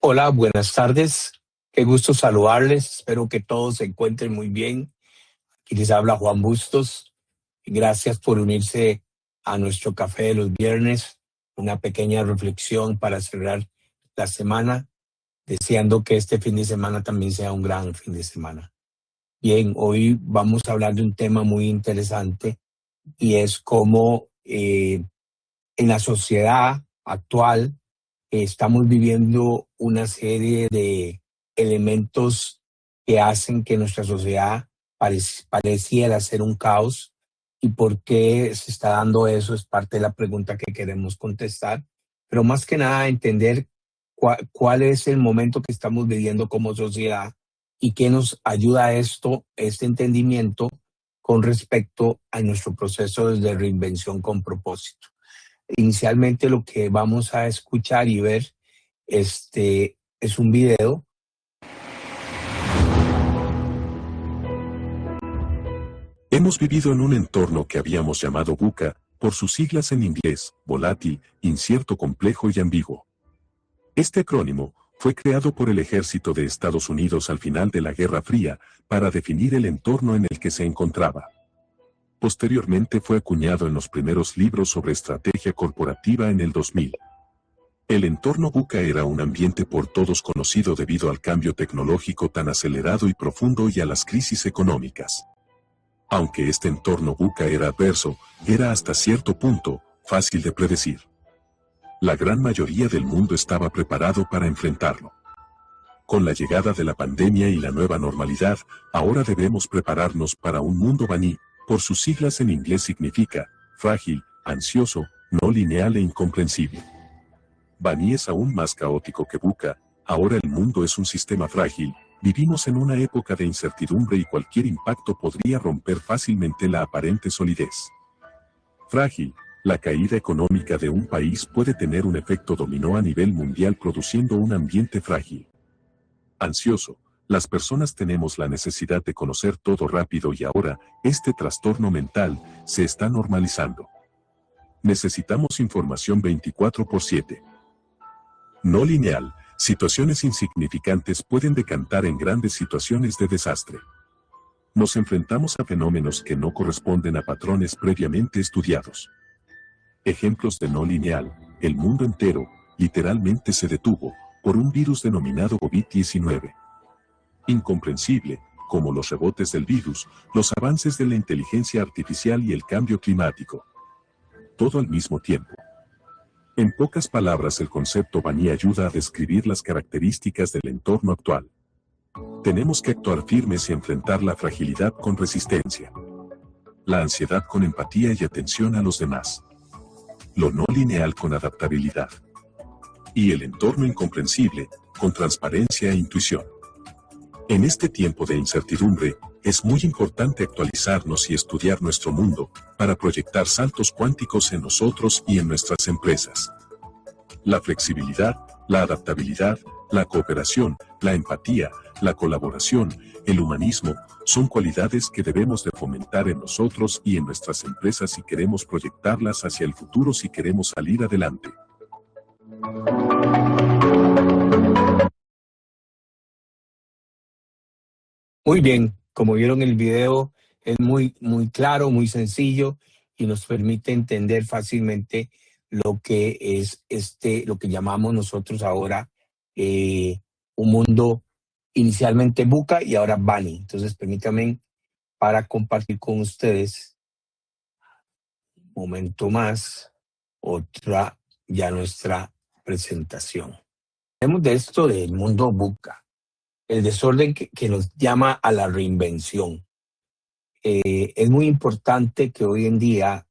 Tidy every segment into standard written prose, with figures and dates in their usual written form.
Hola, buenas tardes. Qué gusto saludarles. Espero que todos se encuentren muy bien. Aquí les habla Juan Bustos. Gracias por unirse a nuestro café de los viernes. Una pequeña reflexión para cerrar la semana, deseando que este fin de semana también sea un gran fin de semana. Bien, hoy vamos a hablar de un tema muy interesante y es cómo en la sociedad actual estamos viviendo una serie de elementos que hacen que nuestra sociedad pareciera ser un caos. ¿Y por qué se está dando eso? Es parte de la pregunta que queremos contestar. Pero más que nada entender cuál es el momento que estamos viviendo como sociedad y qué nos ayuda a este entendimiento con respecto a nuestro proceso de reinvención con propósito. Inicialmente lo que vamos a escuchar y ver es un video. Hemos vivido en un entorno que habíamos llamado VUCA, por sus siglas en inglés, volátil, incierto, complejo y ambiguo. Este acrónimo fue creado por el ejército de Estados Unidos al final de la Guerra Fría para definir el entorno en el que se encontraba. Posteriormente fue acuñado en los primeros libros sobre estrategia corporativa en el 2000. El entorno VUCA era un ambiente por todos conocido debido al cambio tecnológico tan acelerado y profundo y a las crisis económicas. Aunque este entorno VUCA era adverso, era hasta cierto punto fácil de predecir. La gran mayoría del mundo estaba preparado para enfrentarlo. Con la llegada de la pandemia y la nueva normalidad, ahora debemos prepararnos para un mundo BANI, por sus siglas en inglés significa frágil, ansioso, no lineal e incomprensible. BANI es aún más caótico que VUCA. Ahora el mundo es un sistema frágil. Vivimos en una época de incertidumbre y cualquier impacto podría romper fácilmente la aparente solidez. Frágil, la caída económica de un país puede tener un efecto dominó a nivel mundial produciendo un ambiente frágil. Ansioso, las personas tenemos la necesidad de conocer todo rápido y ahora, este trastorno mental se está normalizando. Necesitamos información 24/7. No lineal, situaciones insignificantes pueden decantar en grandes situaciones de desastre. Nos enfrentamos a fenómenos que no corresponden a patrones previamente estudiados. Ejemplos de no lineal: el mundo entero, literalmente se detuvo, por un virus denominado COVID-19. Incomprensible, como los rebotes del virus, los avances de la inteligencia artificial y el cambio climático. Todo al mismo tiempo. En pocas palabras, el concepto BANI ayuda a describir las características del entorno actual. Tenemos que actuar firmes y enfrentar la fragilidad con resistencia. La ansiedad con empatía y atención a los demás. Lo no lineal con adaptabilidad. Y el entorno incomprensible, con transparencia e intuición. En este tiempo de incertidumbre, es muy importante actualizarnos y estudiar nuestro mundo, para proyectar saltos cuánticos en nosotros y en nuestras empresas. La flexibilidad, la adaptabilidad, la cooperación, la empatía, la colaboración, el humanismo, son cualidades que debemos de fomentar en nosotros y en nuestras empresas si queremos proyectarlas hacia el futuro, si queremos salir adelante. Muy bien, como vieron el video, es muy claro, muy sencillo y nos permite entender fácilmente lo que es lo que llamamos nosotros ahora un mundo inicialmente VUCA y ahora BANI. Entonces, permítanme para compartir con ustedes un momento más nuestra presentación. Hablemos de esto del mundo VUCA, el desorden que nos llama a la reinvención. Es muy importante que hoy en día,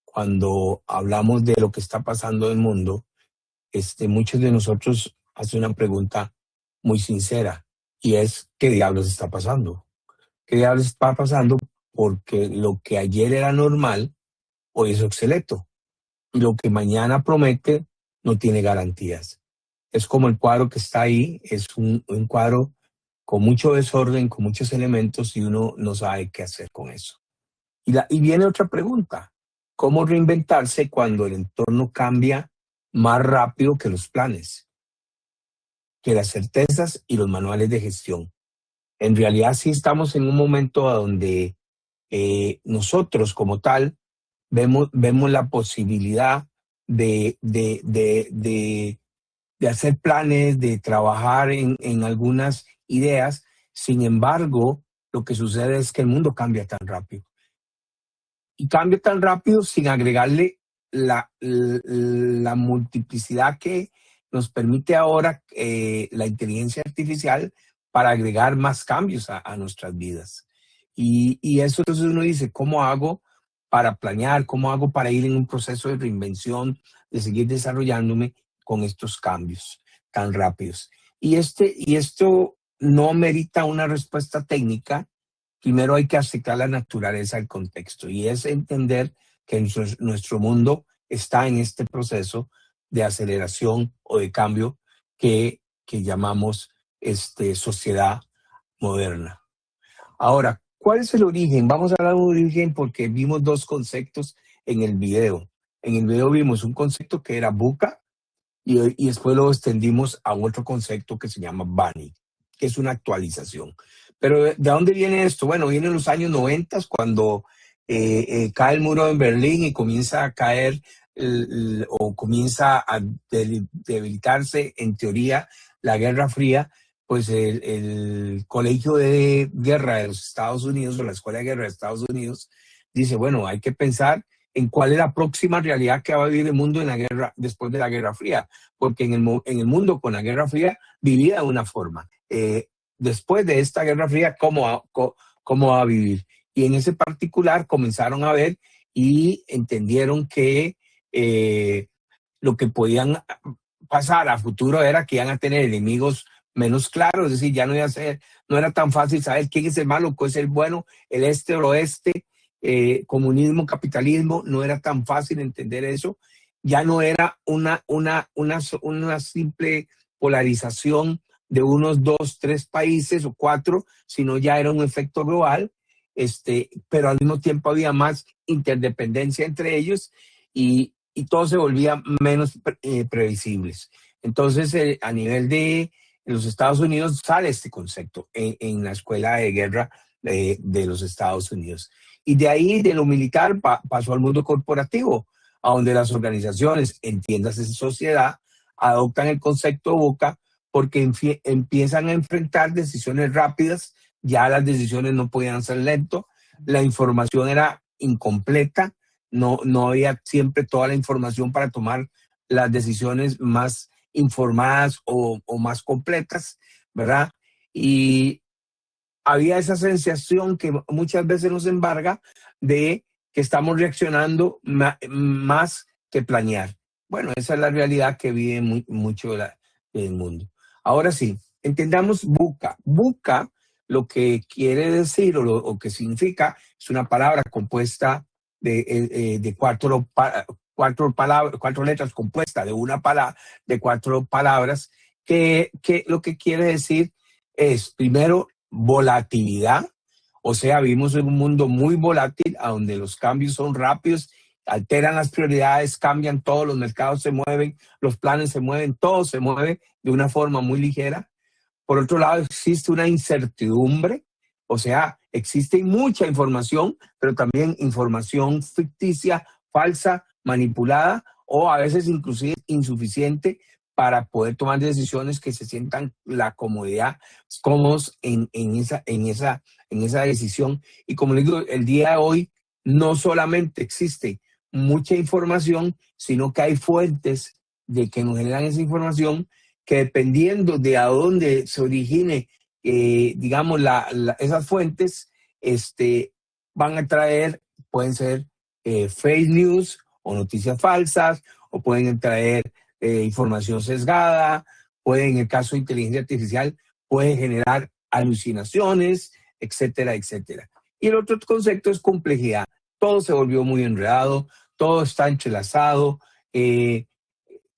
cuando hablamos de lo que está pasando en el mundo, muchos de nosotros hacen una pregunta muy sincera y es: ¿qué diablos está pasando? ¿Qué diablos está pasando? Porque lo que ayer era normal, hoy es obsoleto y lo que mañana promete no tiene garantías. Es como el cuadro que está ahí, es un cuadro con mucho desorden, con muchos elementos y uno no sabe qué hacer con eso. Y viene otra pregunta: ¿cómo reinventarse cuando el entorno cambia más rápido que los planes? que las certezas y los manuales de gestión. En realidad sí estamos en un momento donde nosotros como tal vemos la posibilidad de hacer planes, de trabajar en algunas ideas. Sin embargo, lo que sucede es que el mundo cambia tan rápido. Y cambia tan rápido sin agregarle la multiplicidad que nos permite ahora la inteligencia artificial para agregar más cambios a nuestras vidas. Y eso entonces uno dice, ¿cómo hago para planear? ¿Cómo hago para ir en un proceso de reinvención, de seguir desarrollándome con estos cambios tan rápidos? Y esto no merita una respuesta técnica. Primero hay que aceptar la naturaleza del contexto y es entender que nuestro mundo está en este proceso de aceleración o de cambio que llamamos sociedad moderna. Ahora, ¿cuál es el origen? Vamos a hablar de un origen porque vimos dos conceptos en el video. En el video vimos un concepto que era VUCA y después lo extendimos a otro concepto que se llama BANI, que es una actualización. Pero ¿de dónde viene esto? Bueno, viene en los años 90 cuando cae el muro en Berlín y comienza a caer o comienza a debilitarse en teoría la Guerra Fría. Pues el Colegio de Guerra de los Estados Unidos o la Escuela de Guerra de Estados Unidos dice, bueno, hay que pensar en cuál es la próxima realidad que va a vivir el mundo en la guerra, después de la Guerra Fría, porque en el mundo con la Guerra Fría vivía de una forma. Después de esta Guerra Fría, ¿cómo va a vivir? Y en ese particular comenzaron a ver y entendieron que lo que podían pasar a futuro era que iban a tener enemigos menos claros, es decir, ya no era tan fácil saber quién es el malo, quién es el bueno, el este o el oeste, comunismo, capitalismo, no era tan fácil entender eso. Ya no era una simple polarización de unos 2, 3 países o 4, sino ya era un efecto global, pero al mismo tiempo había más interdependencia entre ellos y todo se volvía menos previsibles. Entonces, a nivel de los Estados Unidos sale este concepto en la Escuela de Guerra de los Estados Unidos. Y de ahí, de lo militar, pasó al mundo corporativo, a donde las organizaciones, entiéndase sociedad, adoptan el concepto VUCA porque empiezan a enfrentar decisiones rápidas. Ya las decisiones no podían ser lentas, la información era incompleta, no había siempre toda la información para tomar las decisiones más informadas o más completas, ¿verdad? Y había esa sensación que muchas veces nos embarga de que estamos reaccionando más que planear. Bueno, esa es la realidad que vive mucho del mundo. Ahora sí, entendamos VUCA. VUCA lo que quiere decir o que significa es una palabra compuesta de cuatro letras, compuesta de una palabra, de 4 palabras, que lo que quiere decir es, primero, volatilidad. O sea, vivimos en un mundo muy volátil, a donde los cambios son rápidos, alteran las prioridades, cambian todos, los mercados se mueven, los planes se mueven, todo se mueve de una forma muy ligera. Por otro lado, existe una incertidumbre, o sea, existe mucha información, pero también información ficticia, falsa, manipulada o a veces inclusive insuficiente para poder tomar decisiones que se sientan la comodidad, cómodos en esa decisión. Y como les digo, el día de hoy no solamente existe mucha información, sino que hay fuentes de que nos generan esa información que dependiendo de a dónde se origine, digamos, esas fuentes, van a traer, pueden ser fake news o noticias falsas, o pueden traer información sesgada, pueden, en el caso de inteligencia artificial, pueden generar alucinaciones, etcétera, etcétera. Y el otro concepto es complejidad. Todo se volvió muy enredado, todo está entrelazado,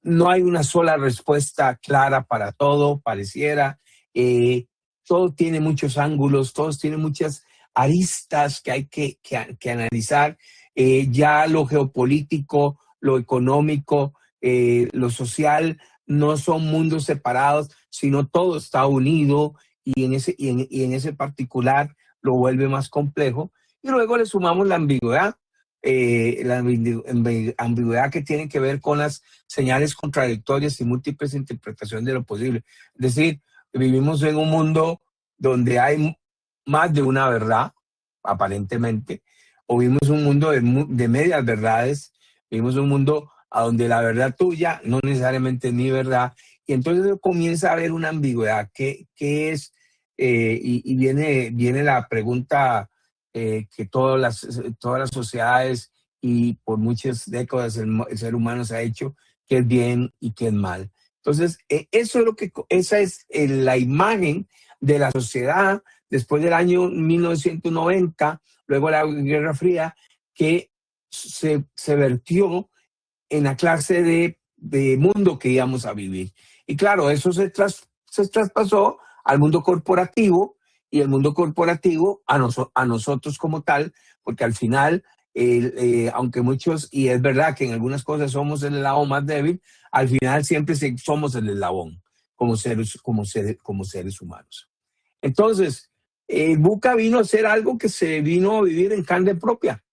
no hay una sola respuesta clara para todo, pareciera. Todo tiene muchos ángulos, todos tienen muchas aristas que hay que analizar. Ya lo geopolítico, lo económico, lo social, no son mundos separados, sino todo está unido y en ese particular lo vuelve más complejo. Y luego le sumamos la ambigüedad, ambigüedad que tiene que ver con las señales contradictorias y múltiples interpretaciones de lo posible. Es decir, vivimos en un mundo donde hay más de una verdad, aparentemente, o vivimos un mundo de medias verdades, vivimos un mundo a donde la verdad tuya no necesariamente es mi verdad, y entonces comienza a haber una ambigüedad. ¿Qué es? Y viene la pregunta que todas las sociedades y por muchas décadas el ser humano se ha hecho, qué es bien y qué es mal. Entonces, esa es la imagen de la sociedad después del año 1990, luego de la Guerra Fría, que se vertió en la clase de mundo que íbamos a vivir. Y claro, eso se traspasó al mundo corporativo, y el mundo corporativo a nosotros como tal, porque al final, aunque muchos, y es verdad que en algunas cosas somos el eslabón más débil, al final siempre somos el eslabón como seres humanos. Entonces, Buca vino a ser algo que se vino a vivir en carne propia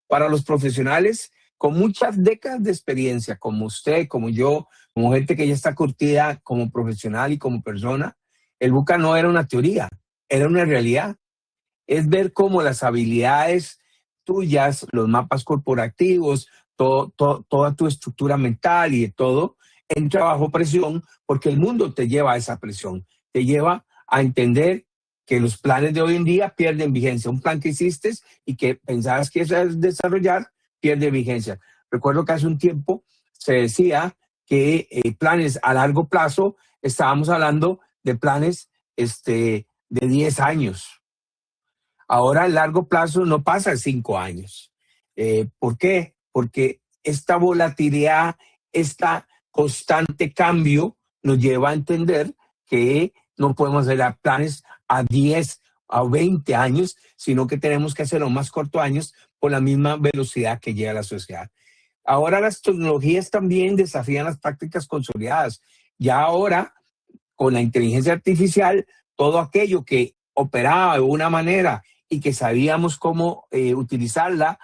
para los profesionales con muchas décadas de experiencia, como usted, como yo, como gente que ya está curtida como profesional y como persona. El Buca no era una teoría, era una realidad. Es ver cómo las habilidades tuyas, los mapas corporativos, toda tu estructura mental y de todo, entra bajo presión, porque el mundo te lleva a esa presión, te lleva a entender que los planes de hoy en día pierden vigencia. Un plan que hiciste y que pensabas que ibas a desarrollar pierde vigencia. Recuerdo que hace un tiempo se decía que planes a largo plazo, estábamos hablando de planes de 10 años. Ahora, a largo plazo no pasa de 5 años. ¿Por qué? Porque esta volatilidad, este constante cambio nos lleva a entender que no podemos hacer planes a 10, a 20 años, sino que tenemos que hacerlo más cortos años por la misma velocidad que llega la sociedad. Ahora las tecnologías también desafían las prácticas consolidadas. Ya ahora, con la inteligencia artificial, todo aquello que operaba de una manera y que sabíamos cómo utilizarla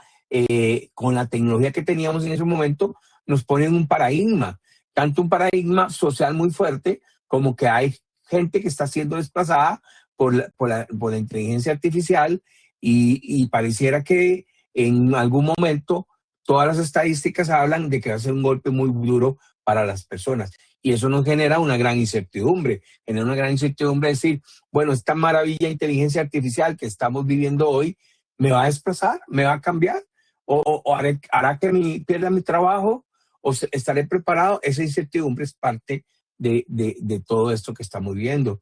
con la tecnología que teníamos en ese momento, nos pone en un paradigma, tanto un paradigma social muy fuerte como que hay gente que está siendo desplazada por la inteligencia artificial y pareciera que en algún momento todas las estadísticas hablan de que va a ser un golpe muy duro para las personas. Y eso nos genera una gran incertidumbre. Genera una gran incertidumbre decir, bueno, esta maravilla de inteligencia artificial que estamos viviendo hoy, ¿me va a desplazar? ¿Me va a cambiar? ¿O hará que pierda mi trabajo? ¿O estaré preparado? Esa incertidumbre es parte de todo esto que estamos viendo.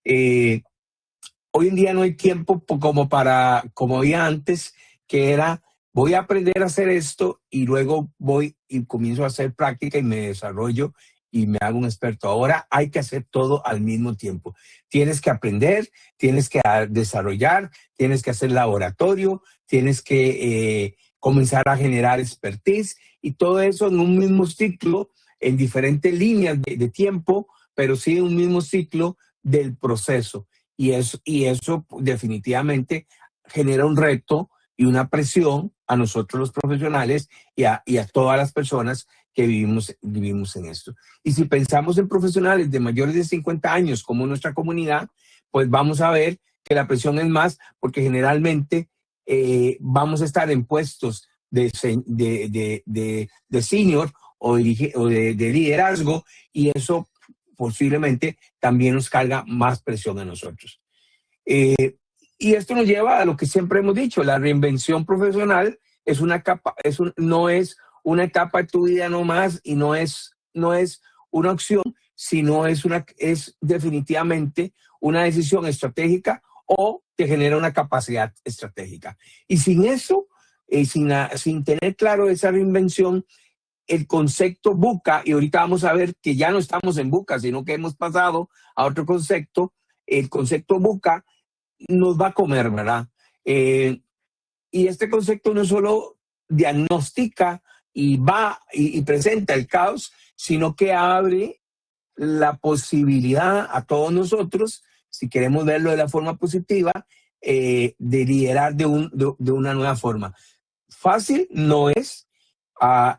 Hoy en día no hay tiempo como había antes, que era, voy a aprender a hacer esto y luego voy y comienzo a hacer práctica y me desarrollo y me hago un experto. Ahora hay que hacer todo al mismo tiempo. Tienes que aprender, tienes que desarrollar, tienes que hacer laboratorio, tienes que comenzar a generar expertise y todo eso en un mismo ciclo, en diferentes líneas de tiempo, pero sí en un mismo ciclo del proceso. Y eso definitivamente genera un reto y una presión a nosotros los profesionales y a todas las personas que vivimos en esto. Y si pensamos en profesionales de mayores de 50 años como nuestra comunidad, pues vamos a ver que la presión es más porque generalmente vamos a estar en puestos de senior o de liderazgo, y eso posiblemente también nos carga más presión a nosotros. Y esto nos lleva a lo que siempre hemos dicho, la reinvención profesional no es una etapa de tu vida nomás y no es una opción, sino es definitivamente una decisión estratégica o te genera una capacidad estratégica. Y sin eso, sin tener claro esa reinvención, el concepto buca, y ahorita vamos a ver que ya no estamos en buca, sino que hemos pasado a otro concepto, el concepto buca nos va a comer, ¿verdad? Y este concepto no solo diagnostica y presenta el caos, sino que abre la posibilidad a todos nosotros, si queremos verlo de la forma positiva, de liderar de una nueva forma. Fácil no es,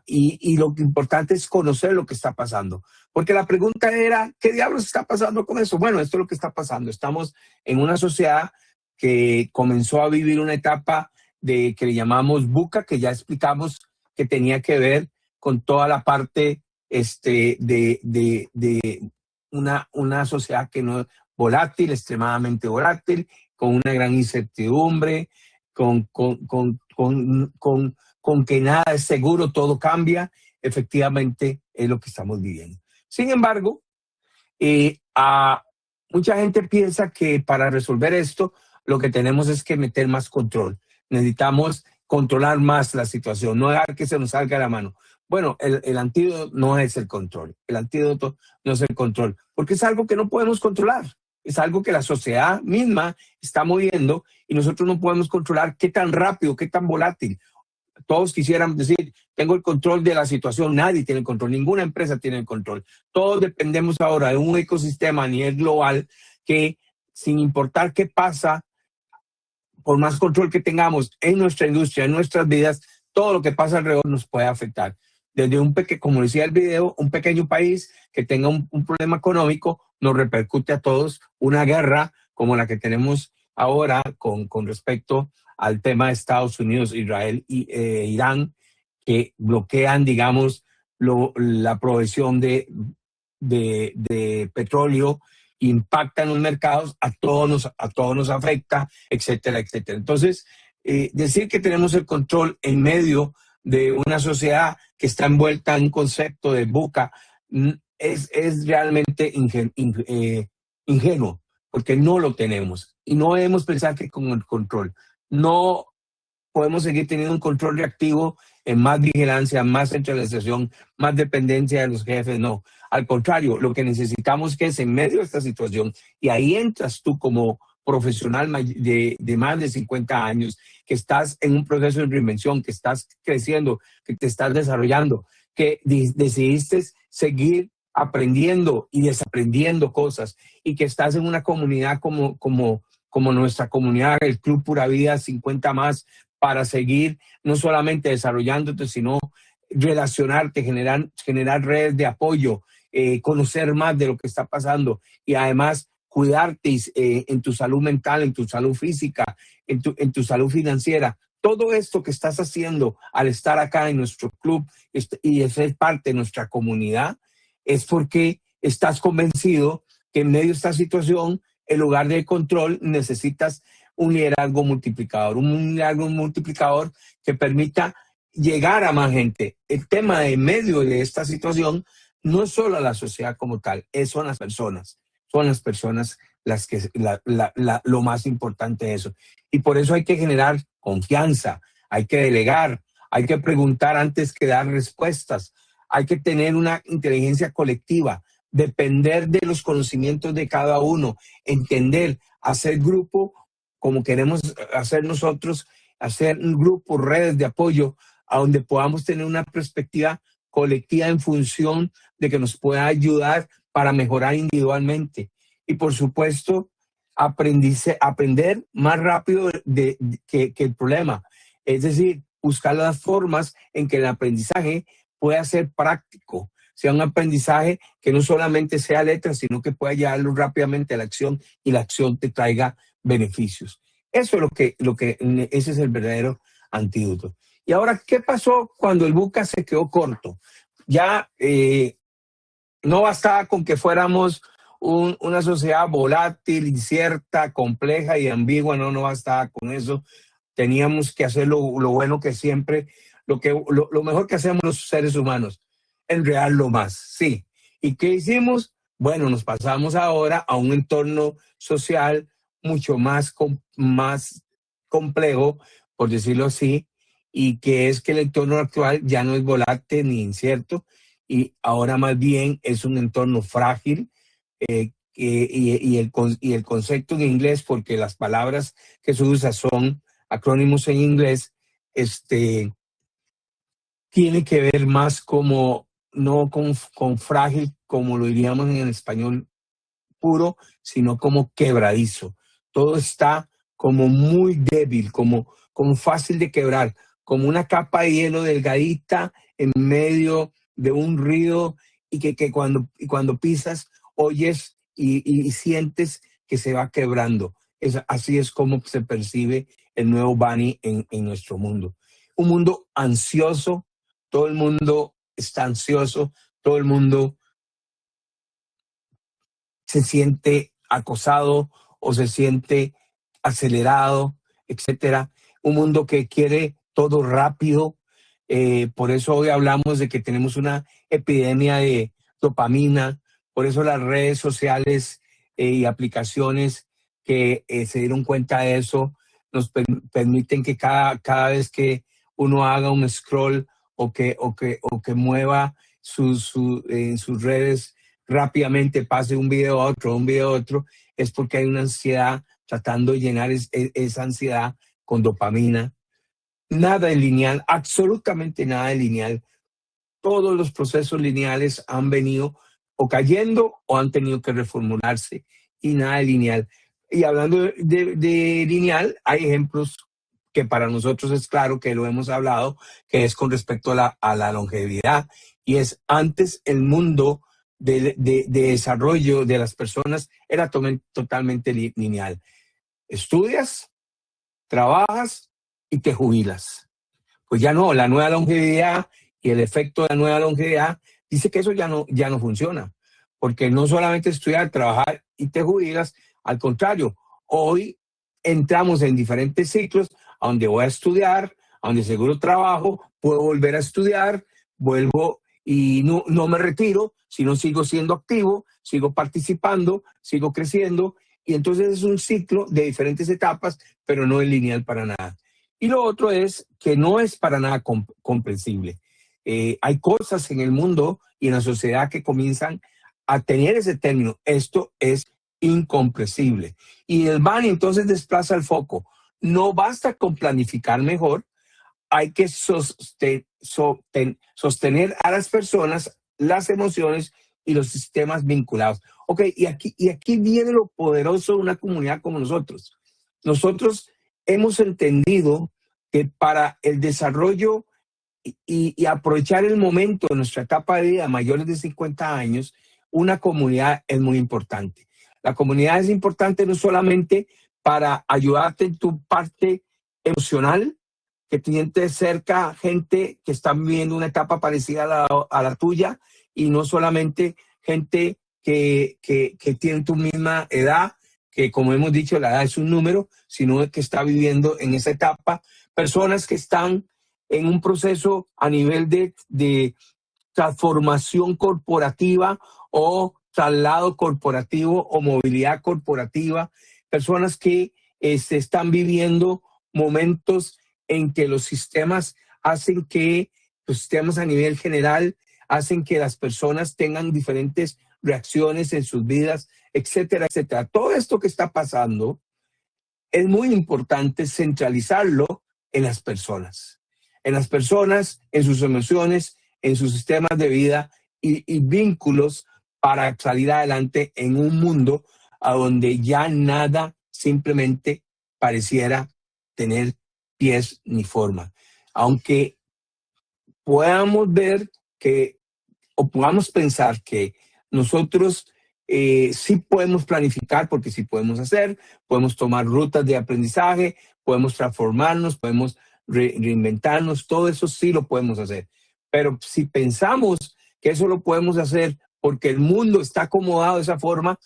y lo que importante es conocer lo que está pasando. Porque la pregunta era, ¿qué diablos está pasando con eso? Bueno, esto es lo que está pasando. Estamos en una sociedad que comenzó a vivir una etapa de que le llamamos VUCA, que ya explicamos que tenía que ver con toda la parte de una sociedad que no es volátil, extremadamente volátil, con una gran incertidumbre, con que nada es seguro, todo cambia. Efectivamente es lo que estamos viviendo. Sin embargo, mucha gente piensa que para resolver esto lo que tenemos es que meter más control. Necesitamos controlar más la situación, no dejar que se nos salga de la mano. Bueno, el antídoto no es el control. El antídoto no es el control, porque es algo que no podemos controlar. Es algo que la sociedad misma está moviendo y nosotros no podemos controlar qué tan rápido, qué tan volátil. Todos quisieran decir, tengo el control de la situación. Nadie tiene el control, ninguna empresa tiene el control. Todos dependemos ahora de un ecosistema a nivel global que, sin importar qué pasa, por más control que tengamos en nuestra industria, en nuestras vidas, todo lo que pasa alrededor nos puede afectar. Desde como decía el video, un pequeño país que tenga un problema económico nos repercute a todos. Una guerra como la que tenemos ahora con respecto al tema de Estados Unidos, Israel y Irán, que bloquean, digamos, la provisión de petróleo, impactan los mercados, a todos nos afecta, etcétera, etcétera. Entonces, decir que tenemos el control en medio de una sociedad que está envuelta en un concepto de VUCA es realmente ingenuo, porque no lo tenemos. Y no debemos pensar que con el control no podemos seguir teniendo un control reactivo en más vigilancia, más centralización, más dependencia de los jefes. No, al contrario, lo que necesitamos es en medio de esta situación, y ahí entras tú como profesional de más de 50 años, que estás en un proceso de reinvención, que estás creciendo, que te estás desarrollando, que decidiste seguir aprendiendo y desaprendiendo cosas, y que estás en una comunidad como nuestra comunidad, el Club Pura Vida 50 más, para seguir no solamente desarrollándote, sino relacionarte, generar redes de apoyo, conocer más de lo que está pasando, y además cuidarte en tu salud mental, en tu salud física, en tu salud financiera. Todo esto que estás haciendo al estar acá en nuestro club y ser parte de nuestra comunidad es porque estás convencido que en medio de esta situación, en lugar de control, necesitas un liderazgo multiplicador que permita llegar a más gente. El tema de en medio de esta situación no es solo la sociedad como tal, son las personas. Son las personas las que lo más importante de eso. Y por eso hay que generar confianza, hay que delegar, hay que preguntar antes que dar respuestas, hay que tener una inteligencia colectiva, depender de los conocimientos de cada uno, entender, hacer grupo como queremos hacer nosotros, hacer un grupo, redes de apoyo, a donde podamos tener una perspectiva colectiva en función de que nos pueda ayudar para mejorar individualmente. Y por supuesto, aprender más rápido que el problema. Es decir, buscar las formas en que el aprendizaje pueda ser práctico, sea un aprendizaje que no solamente sea letra, sino que pueda llevarlo rápidamente a la acción y la acción te traiga beneficios. Eso es ese es el verdadero antídoto. Y ahora, ¿qué pasó cuando el VUCA se quedó corto? Ya no bastaba con que fuéramos una sociedad volátil, incierta, compleja y ambigua, no bastaba con eso. Teníamos que hacer lo bueno que siempre, lo mejor que hacemos los seres humanos, enredar lo más, sí. ¿Y qué hicimos? Bueno, nos pasamos ahora a un entorno social mucho más complejo, por decirlo así, y que es que el entorno actual ya no es volátil ni incierto, y ahora más bien es un entorno frágil, y el concepto en inglés, porque las palabras que se usan son acrónimos en inglés, tiene que ver más como no con frágil, como lo diríamos en el español puro, sino como quebradizo. Todo está como muy débil, como fácil de quebrar, como una capa de hielo delgadita en medio de un río y que cuando pisas oyes y sientes que se va quebrando. Así es como se percibe el nuevo Bani en nuestro mundo. Un mundo ansioso, todo el mundo está ansioso, todo el mundo se siente acosado o se siente acelerado, etcétera. Un mundo que quiere todo rápido. Por eso hoy hablamos de que tenemos una epidemia de dopamina. Por eso las redes sociales y aplicaciones que se dieron cuenta de eso nos permiten que cada vez que uno haga un scroll o que mueva en sus redes rápidamente, pase un video a otro, es porque hay una ansiedad tratando de llenar esa ansiedad con dopamina. Nada es lineal, absolutamente nada es lineal. Todos los procesos lineales han venido o cayendo o han tenido que reformularse y nada es lineal. Y hablando de lineal, hay ejemplos que para nosotros es claro que lo hemos hablado, que es con respecto a la longevidad. Y es antes el mundo de desarrollo de las personas era totalmente lineal. Estudias, trabajas y te jubilas. Pues ya no, la nueva longevidad y el efecto de la nueva longevidad dice que eso ya no funciona. Porque no solamente estudiar, trabajar y te jubilas, al contrario, hoy entramos en diferentes ciclos a donde voy a estudiar, a donde seguro trabajo, puedo volver a estudiar, vuelvo y no me retiro, sino sigo siendo activo, sigo participando, sigo creciendo. Y entonces es un ciclo de diferentes etapas, pero no es lineal para nada. Y lo otro es que no es para nada comprensible. Hay cosas en el mundo y en la sociedad que comienzan a tener ese término. Esto es incomprensible. Y el Bani entonces desplaza el foco. No basta con planificar mejor, hay que sostener a las personas, las emociones y los sistemas vinculados. Ok, y aquí viene lo poderoso de una comunidad como nosotros. Nosotros hemos entendido que para el desarrollo y aprovechar el momento de nuestra etapa de vida, mayores de 50 años, una comunidad es muy importante. La comunidad es importante no solamente para ayudarte en tu parte emocional, que tienes cerca gente que está viviendo una etapa parecida a la tuya y no solamente gente que tiene tu misma edad, que como hemos dicho, la edad es un número, sino que está viviendo en esa etapa. Personas que están en un proceso a nivel de transformación corporativa o traslado corporativo o movilidad corporativa. Personas que se están viviendo momentos en que los sistemas hacen que, los sistemas a nivel general, hacen que las personas tengan diferentes reacciones en sus vidas, etcétera, etcétera. Todo esto que está pasando es muy importante centralizarlo en las personas. En las personas, en sus emociones, en sus sistemas de vida y vínculos para salir adelante en un mundo a donde ya nada simplemente pareciera tener pies ni forma. Aunque podamos ver que, o podamos pensar que nosotros sí podemos planificar, porque sí podemos hacer, podemos tomar rutas de aprendizaje, podemos transformarnos, podemos reinventarnos, todo eso sí lo podemos hacer. Pero si pensamos que eso lo podemos hacer porque el mundo está acomodado de esa forma,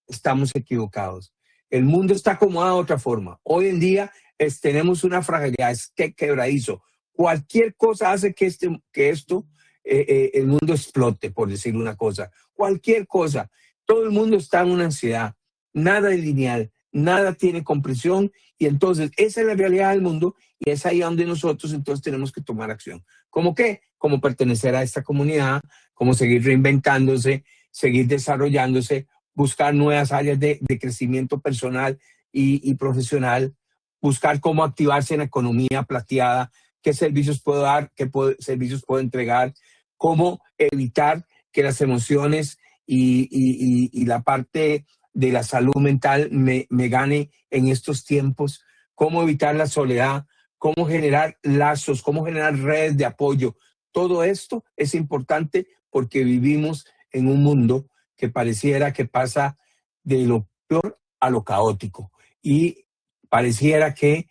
estamos equivocados. El mundo está acomodado de otra forma. Hoy en día tenemos una fragilidad, es quebradizo. Cualquier cosa hace que esto, el mundo explote, por decir una cosa. Cualquier cosa. Todo el mundo está en una ansiedad. Nada es lineal, nada tiene comprensión. Y entonces esa es la realidad del mundo y es ahí donde nosotros entonces tenemos que tomar acción. ¿Cómo qué? Como pertenecer a esta comunidad, como seguir reinventándose, seguir desarrollándose, buscar nuevas áreas de crecimiento personal y profesional, buscar cómo activarse en la economía plateada, qué servicios puedo dar, servicios puedo entregar, cómo evitar que las emociones y la parte de la salud mental me gane en estos tiempos, cómo evitar la soledad, cómo generar lazos, cómo generar redes de apoyo. Todo esto es importante porque vivimos en un mundo que pareciera que pasa de lo peor a lo caótico y pareciera que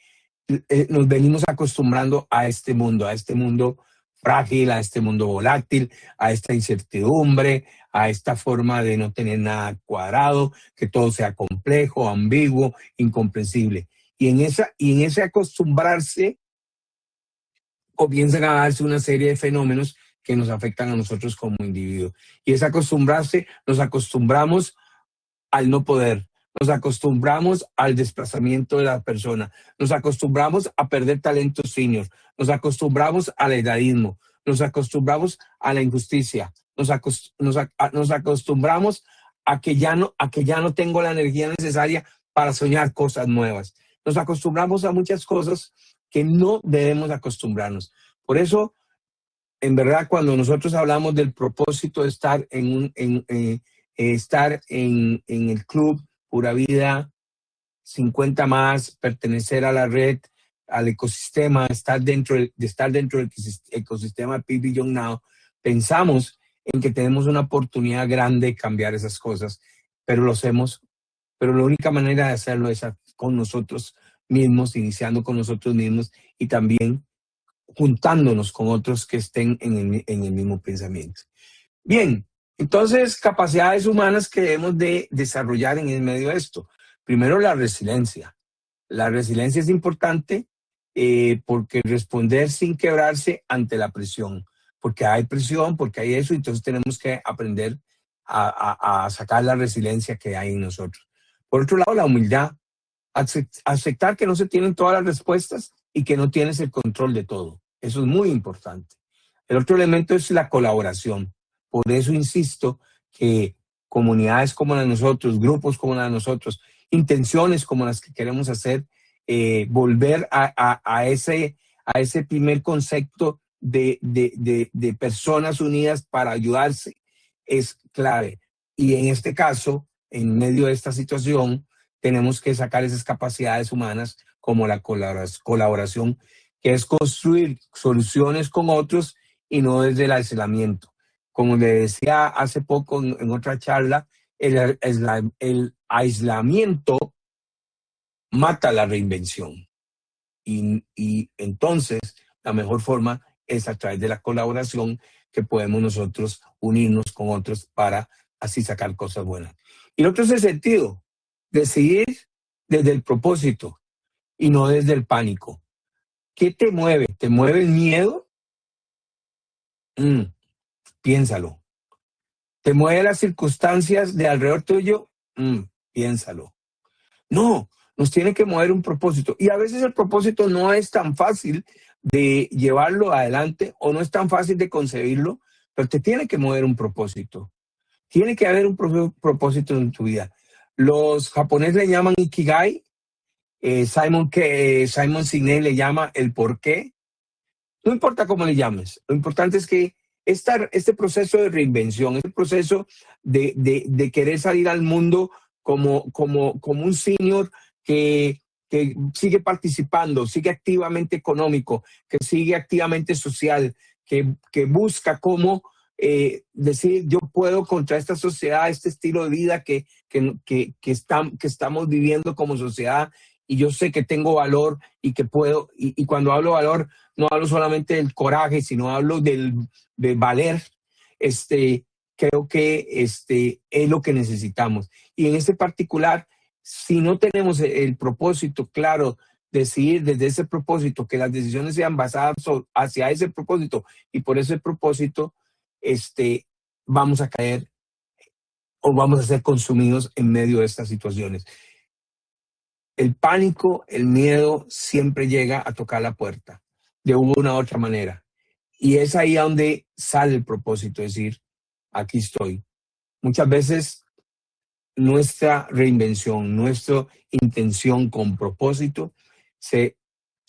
nos venimos acostumbrando a este mundo frágil, a este mundo volátil, a esta incertidumbre, a esta forma de no tener nada cuadrado, que todo sea complejo, ambiguo, incomprensible. Y en ese acostumbrarse comienzan a darse una serie de fenómenos que nos afectan a nosotros como individuos. Y ese acostumbrarse, nos acostumbramos al no poder, nos acostumbramos al desplazamiento de la persona, nos acostumbramos a perder talentos senior, nos acostumbramos al edadismo, nos acostumbramos a la injusticia, nos acostumbramos a que ya no tengo la energía necesaria para soñar cosas nuevas. Nos acostumbramos a muchas cosas que no debemos acostumbrarnos. Por eso, en verdad, cuando nosotros hablamos del propósito de estar estar en el club Pura Vida 50 más, pertenecer a la red, al ecosistema, estar dentro del ecosistema Be Beyond Now, pensamos en que tenemos una oportunidad grande de cambiar esas cosas, pero la única manera de hacerlo es con nosotros mismos, iniciando con nosotros mismos y también juntándonos con otros que estén en el mismo pensamiento. Bien, entonces capacidades humanas que debemos de desarrollar en el medio de esto. Primero, la resiliencia. La resiliencia es importante porque responder sin quebrarse ante la presión, porque hay presión, porque hay eso, entonces tenemos que aprender a sacar la resiliencia que hay en nosotros. Por otro lado, la humildad. Aceptar que no se tienen todas las respuestas y que no tienes el control de todo. Eso es muy importante. El otro elemento es la colaboración. Por eso insisto que comunidades como la de nosotros, grupos como la de nosotros, intenciones como las que queremos hacer, volver a ese primer concepto de personas unidas para ayudarse es clave. Y en este caso, en medio de esta situación, tenemos que sacar esas capacidades humanas como la colaboración, que es construir soluciones con otros y no desde el aislamiento. Como le decía hace poco en otra charla, el aislamiento mata la reinvención. Y entonces la mejor forma es a través de la colaboración que podemos nosotros unirnos con otros para así sacar cosas buenas. Y el otro es el sentido, decidir desde el propósito y no desde el pánico. ¿Qué te mueve? ¿Te mueve el miedo? Piénsalo. ¿Te mueve las circunstancias de alrededor tuyo? Piénsalo. No, nos tiene que mover un propósito. Y a veces el propósito no es tan fácil de llevarlo adelante o no es tan fácil de concebirlo, pero te tiene que mover un propósito. Tiene que haber un propósito en tu vida. Los japoneses le llaman Ikigai, Simon Sinek le llama el porqué. No importa cómo le llames, lo importante es que este proceso de reinvención, este proceso de querer salir al mundo como un senior que sigue participando, sigue activamente económico, que sigue activamente social, que busca cómo decir yo puedo contra esta sociedad, este estilo de vida que estamos viviendo como sociedad, y yo sé que tengo valor y que puedo, y cuando hablo valor, no hablo solamente del coraje, sino hablo de valer. Creo que es lo que necesitamos. Y en este particular, si no tenemos el propósito claro, decidir desde ese propósito, que las decisiones sean basadas hacia ese propósito, y por ese propósito, vamos a caer o vamos a ser consumidos en medio de estas situaciones. El pánico, el miedo siempre llega a tocar la puerta de una u otra manera. Y es ahí donde sale el propósito, es decir, aquí estoy. Muchas veces nuestra reinvención, nuestra intención con propósito se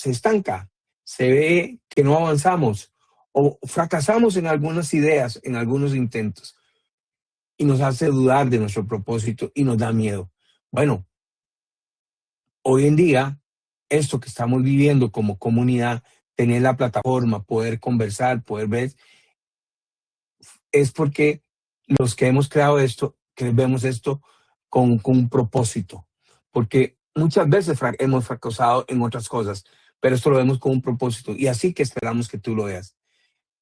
estanca, se ve que no avanzamos o fracasamos en algunas ideas, en algunos intentos, y nos hace dudar de nuestro propósito y nos da miedo. Bueno, hoy en día, esto que estamos viviendo como comunidad, tener la plataforma, poder conversar, poder ver, es porque los que hemos creado esto, que vemos esto con un propósito. Porque muchas veces hemos fracasado en otras cosas, pero esto lo vemos con un propósito y así que esperamos que tú lo veas.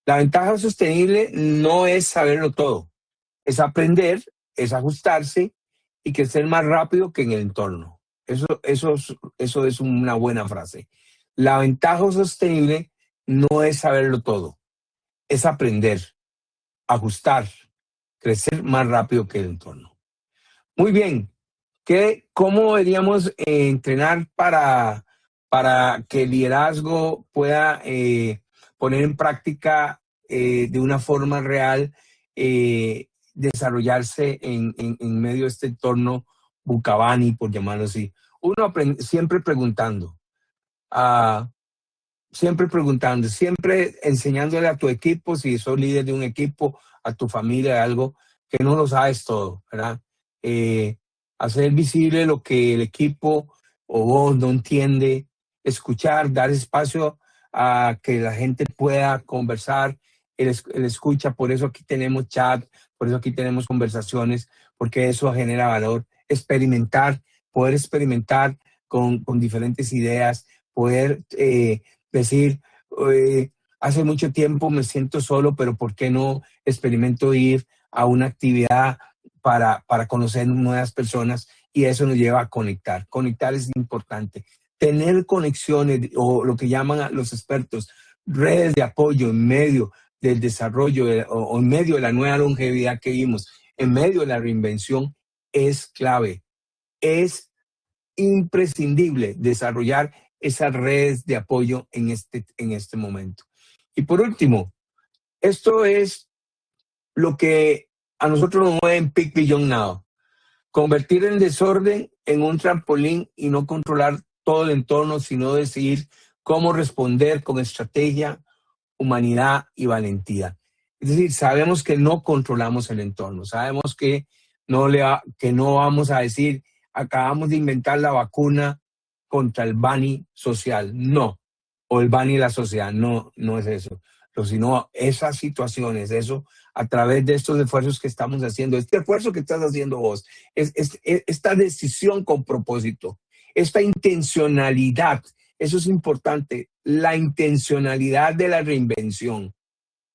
La ventaja sostenible no es saberlo todo, es aprender, es ajustarse y crecer más rápido que en el entorno. Eso es una buena frase. La ventaja sostenible no es saberlo todo, es aprender, ajustar, crecer más rápido que el entorno. Muy bien. ¿Cómo deberíamos entrenar para que el liderazgo pueda poner en práctica de una forma real, desarrollarse en medio de este entorno Bucabani, por llamarlo así? Uno aprende, ah, siempre enseñándole a tu equipo, si sos líder de un equipo, a tu familia, algo, que no lo sabes todo, ¿verdad? Eh, Hacer visible lo que el equipo o vos no entiende, escuchar, dar espacio a que la gente pueda conversar, el escucha, por eso aquí tenemos chat, por eso aquí tenemos conversaciones, porque eso genera valor, poder experimentar con diferentes ideas, poder decir, eh, hace mucho tiempo me siento solo, pero ¿por qué no experimento ir a una actividad para conocer nuevas personas? Y eso nos lleva a conectar. Conectar es importante. Tener conexiones o lo que llaman los expertos, redes de apoyo en medio del desarrollo o en medio de la nueva longevidad que vimos, en medio de la reinvención, es clave. Es imprescindible desarrollar esas redes de apoyo en este momento. Y por último, esto es lo que a nosotros nos mueve en Peak Beyond Now. Convertir el desorden en un trampolín y no controlar todo el entorno, sino decidir cómo responder con estrategia, humanidad y valentía. Es decir, sabemos que no controlamos el entorno, sabemos que que no vamos a decir, acabamos de inventar la vacuna contra el BANI social, no, o el BANI de la sociedad, no, no es eso, pero sino esas situaciones, eso a través de estos esfuerzos que estamos haciendo, este esfuerzo que estás haciendo vos, esta decisión con propósito, esta intencionalidad. Eso es importante, la intencionalidad de la reinvención.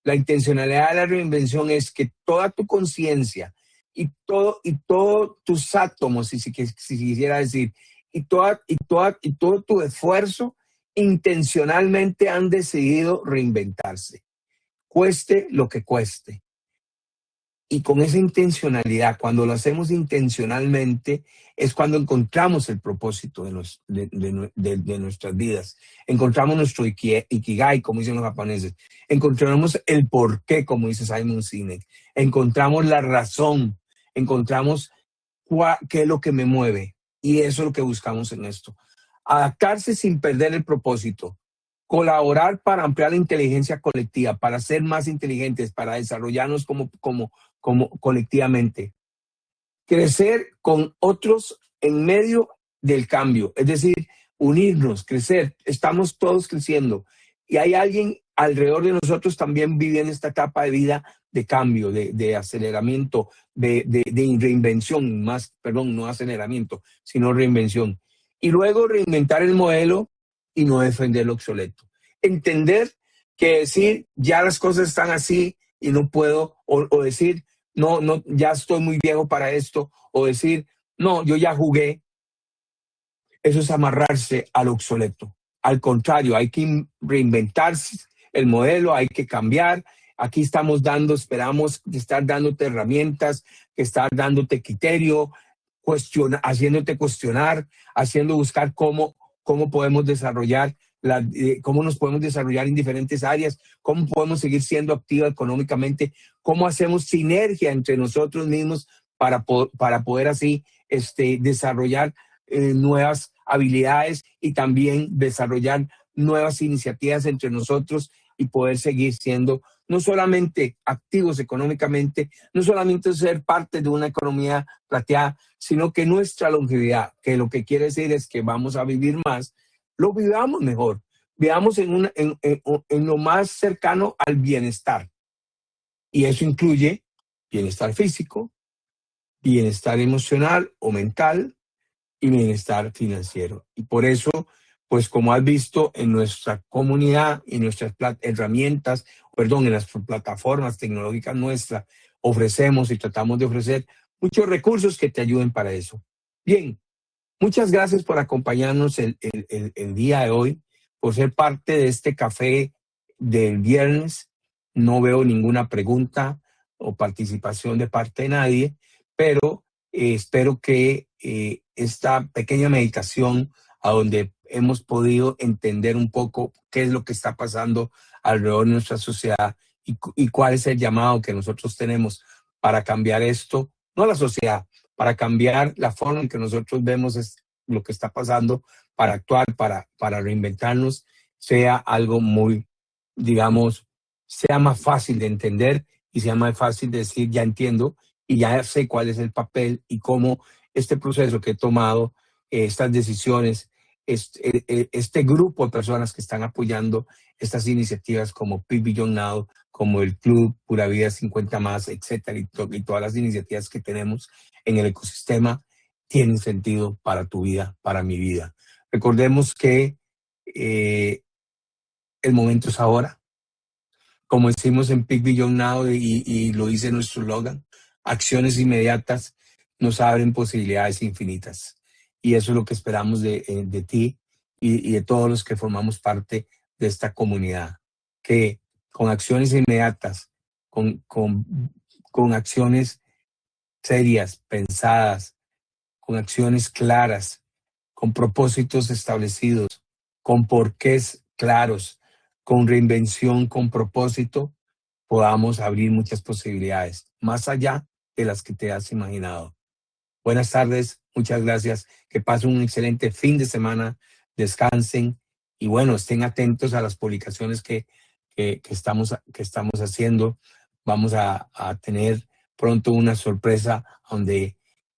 La intencionalidad de la reinvención es que toda tu conciencia y todo tus átomos, si quisiera decir, y todo tu esfuerzo intencionalmente han decidido reinventarse, cueste lo que cueste. Y con esa intencionalidad, cuando lo hacemos intencionalmente, es cuando encontramos el propósito de nuestras vidas. Encontramos nuestro ikigai, como dicen los japoneses. Encontramos el porqué, como dice Simon Sinek. Encontramos la razón. Encontramos qué es lo que me mueve. Y eso es lo que buscamos en esto. Adaptarse sin perder el propósito. Colaborar para ampliar la inteligencia colectiva, para ser más inteligentes, para desarrollarnos como colectivamente. Crecer con otros en medio del cambio, es decir, unirnos, crecer. Estamos todos creciendo y hay alguien alrededor de nosotros también viviendo esta etapa de vida de cambio, de aceleramiento, de reinvención, no aceleramiento, sino reinvención. Y luego reinventar el modelo y no defender lo obsoleto. Entender que decir, ya las cosas están así y no puedo, o decir, no, ya estoy muy viejo para esto, o decir, no, yo ya jugué. Eso es amarrarse al obsoleto. Al contrario, hay que reinventarse el modelo, hay que cambiar. Aquí esperamos estar dándote herramientas, que estar dándote criterio, haciéndote cuestionar, haciendo buscar cómo podemos desarrollar, cómo nos podemos desarrollar en diferentes áreas, cómo podemos seguir siendo activos económicamente, cómo hacemos sinergia entre nosotros mismos para poder así desarrollar nuevas habilidades y también desarrollar nuevas iniciativas entre nosotros y poder seguir siendo no solamente activos económicamente, no solamente ser parte de una economía plateada, sino que nuestra longevidad, que lo que quiere decir es que vamos a vivir más, lo vivamos mejor, vivamos en lo más cercano al bienestar. Y eso incluye bienestar físico, bienestar emocional o mental y bienestar financiero. Y por eso, pues como has visto en nuestra comunidad y nuestras herramientas, en las plataformas tecnológicas nuestras, ofrecemos y tratamos de ofrecer muchos recursos que te ayuden para eso. Bien, muchas gracias por acompañarnos el día de hoy, por ser parte de este café del viernes. No veo ninguna pregunta o participación de parte de nadie, pero espero que esta pequeña meditación a donde hemos podido entender un poco qué es lo que está pasando alrededor de nuestra sociedad y cuál es el llamado que nosotros tenemos para cambiar esto, no la sociedad, para cambiar la forma en que nosotros vemos lo que está pasando, para actuar, para reinventarnos, sea algo muy, digamos, sea más fácil de entender y sea más fácil de decir, ya entiendo y ya sé cuál es el papel y cómo este proceso que he tomado, estas decisiones, este grupo de personas que están apoyando estas iniciativas como Peak Beyond Now, como el Club Pura Vida 50 más, etcétera, y todas las iniciativas que tenemos en el ecosistema tienen sentido para tu vida, para mi vida. Recordemos que el momento es ahora. Como decimos en Peak Beyond Now y lo dice nuestro slogan, acciones inmediatas nos abren posibilidades infinitas. Y eso es lo que esperamos de ti y de todos los que formamos parte de esta comunidad. Que con acciones inmediatas, con acciones serias, pensadas, con acciones claras, con propósitos establecidos, con porqués claros, con reinvención, con propósito, podamos abrir muchas posibilidades, más allá de las que te has imaginado. Buenas tardes, muchas gracias, que pasen un excelente fin de semana, descansen y bueno, estén atentos a las publicaciones que estamos haciendo. Vamos a tener pronto una sorpresa donde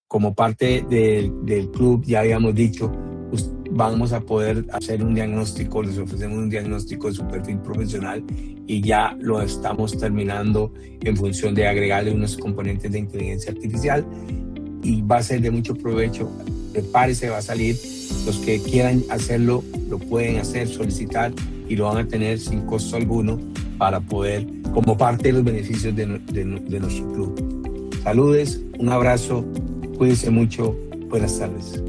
como parte del club, ya habíamos dicho, pues vamos a poder hacer un diagnóstico, les ofrecemos un diagnóstico de su perfil profesional y ya lo estamos terminando en función de agregarle unos componentes de inteligencia artificial y va a ser de mucho provecho. Prepárese, va a salir. Los que quieran hacerlo, lo pueden hacer, solicitar y lo van a tener sin costo alguno para poder, como parte de los beneficios de nuestro club. Saludes, un abrazo, cuídense mucho, buenas tardes.